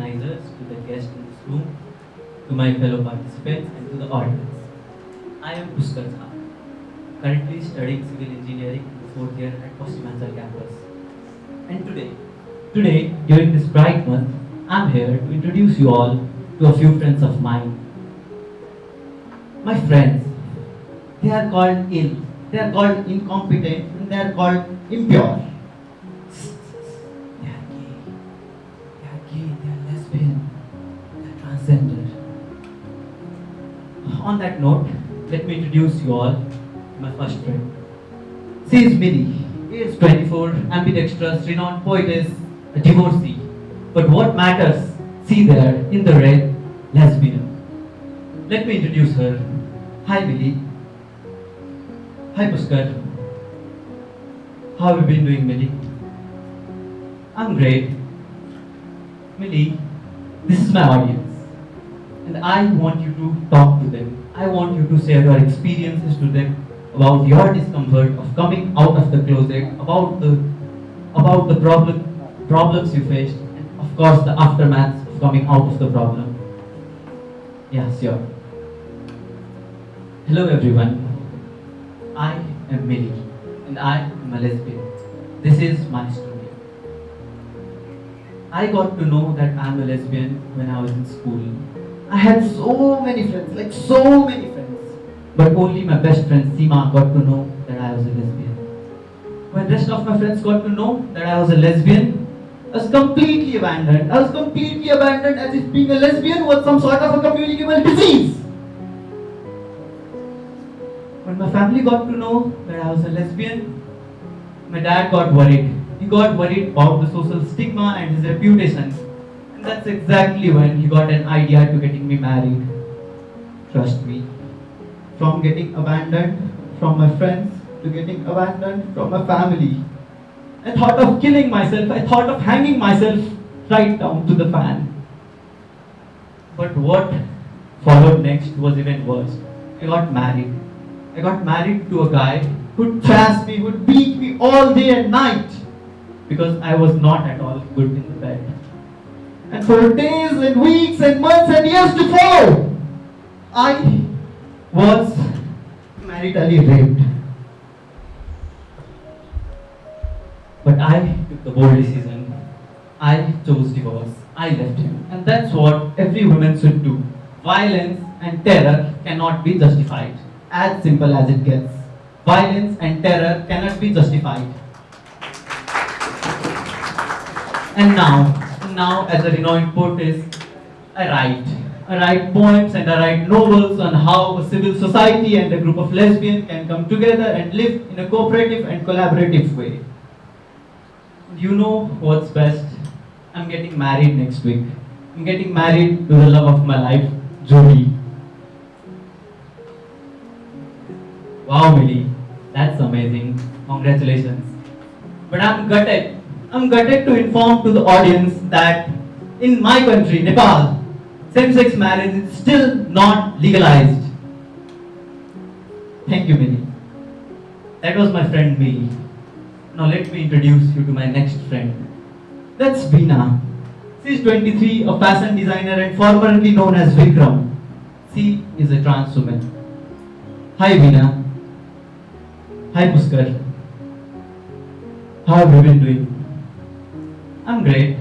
organizers, to the guests in this room, to my fellow participants, and to the audience. I am Pushkar Jha, currently studying civil engineering in the fourth year at Pushkar campus. And today, during this bright month, I'm here to introduce you all to a few friends of mine. My friends, they are called ill, they are called incompetent, and they are called impure. They are gay, they are lesbian, they are transgender. On that note, let me introduce you all to my first friend. She is Millie. She is 24, ambidextrous, renowned poetess, a divorcee. But what matters? See there, in the red, lesbian. Let me introduce her. Hi Millie. Hi Pushkar. How have you been doing, Millie? I'm great. Millie, this is my audience. And I want you to talk to them. I want you to share your experiences to them about your discomfort of coming out of the closet, about the problems you faced, and of course the aftermath of coming out of the problem. Yeah, sure. Hello everyone. I am Millie and I am a lesbian. This is my story. I got to know that I am a lesbian when I was in school. I had so many friends, like so many friends. But only my best friend Seema got to know that I was a lesbian. When rest of my friends got to know that I was a lesbian, I was completely abandoned. I was completely abandoned as if being a lesbian was some sort of a communicable disease. When my family got to know that I was a lesbian, my dad got worried. He got worried about the social stigma and his reputation. And that's exactly when he got an idea to getting me married. Trust me. From getting abandoned from my friends to getting abandoned from my family. I thought of killing myself. I thought of hanging myself right down to the fan. But what followed next was even worse. I got married. I got married to a guy who'd trash me, who'd beat me all day and night because I was not at all good in the bed. And for days and weeks and months and years to follow, I was maritally raped. But I took the bold decision. I chose divorce. I left him. And that's what every woman should do. Violence and terror cannot be justified. As simple as it gets. Violence and terror cannot be justified. And now as a renowned poetess, I write poems and I write novels on how a civil society and a group of lesbians can come together and live in a cooperative and collaborative way. You know what's best? I'm getting married next week. I'm getting married to the love of my life, Julie. Wow, Millie, that's amazing. Congratulations. But I'm gutted. I'm gutted to inform to the audience that in my country, Nepal, same-sex marriage is still not legalized. Thank you, Millie. That was my friend Millie. Now let me introduce you to my next friend. That's Veena. She is 23, a fashion designer and formerly known as Vikram. She is a trans woman. Hi Veena. Hi Pushkar. How have you been doing? I'm great.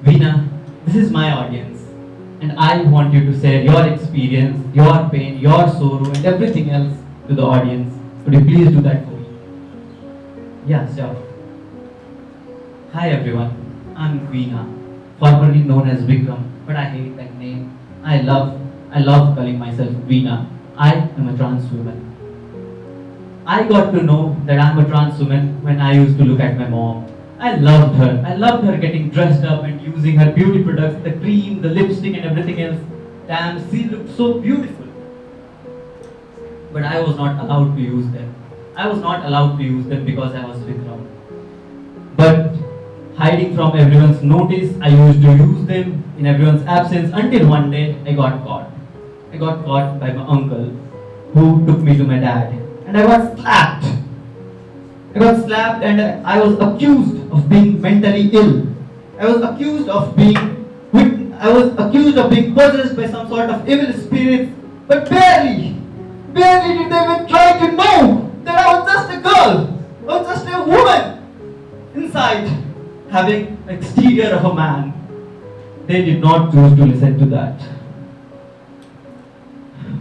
Veena, this is my audience and I want you to share your experience, your pain, your sorrow and everything else to the audience. Could you please do that for me? Yeah, sure. Hi everyone, I'm Veena, formerly known as Vikram, but I hate that name. I love calling myself Veena. I am a trans woman. I got to know that I'm a trans woman when I used to look at my mom. I loved her. I loved her getting dressed up and using her beauty products, the cream, the lipstick and everything else. Damn, she looked so beautiful. But I was not allowed to use them. I was not allowed to use them because I was Vikram. But hiding from everyone's notice, I used to use them in everyone's absence until one day I got caught. I got caught by my uncle who took me to my dad. And I got slapped. I got slapped and I was accused of being mentally ill. I was accused of being possessed by some sort of evil spirit, but barely did they even try to know that I was just a girl, I was just a woman inside, having exterior of a man. They did not choose to listen to that.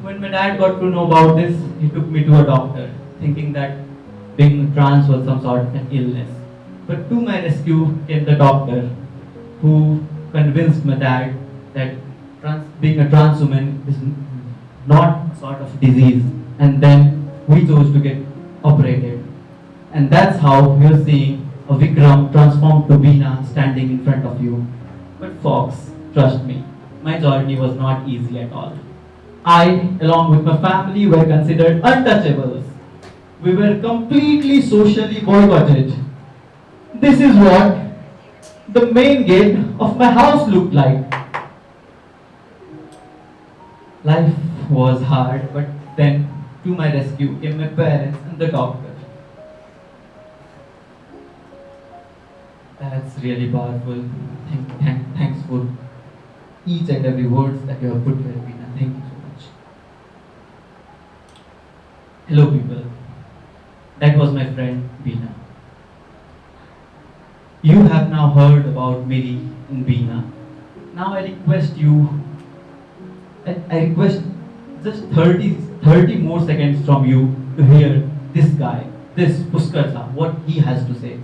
When my dad got to know about this, he took me to a doctor, thinking that being trans was some sort of an illness. But to my rescue came the doctor, who convinced my dad that being a trans woman is not a sort of disease. And then we chose to get operated. And that's how you're seeing a Vikram transformed to Veena standing in front of you. But folks, trust me, my journey was not easy at all. I, along with my family, were considered untouchables. We were completely socially boycotted. This is what the main gate of my house looked like. Life was hard, but then to my rescue came my parents and the doctor. That's really powerful. Thanks for each and every words that you have put there, Veena. Thank you so much. Hello, people. That was my friend Veena. You have now heard about Miri and Veena. Now I request just 30 more seconds from you to hear this guy, this Pushkar Jha, what he has to say.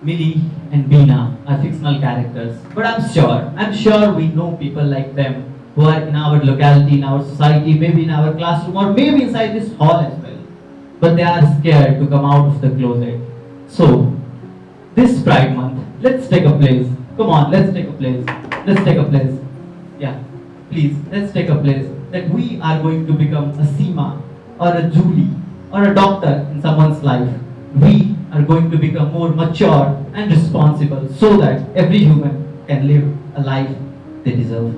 Miri and Veena are fictional characters, but I'm sure we know people like them who are in our locality, in our society, maybe in our classroom, or maybe inside this hall as well. But they are scared to come out of the closet. So, this Pride Month, let's take a place. Come on, let's take a place. Let's take a place. Yeah, please, let's take a place that we are going to become a Seema, or a Julie, or a doctor in someone's life. We are going to become more mature and responsible so that every human can live a life they deserve.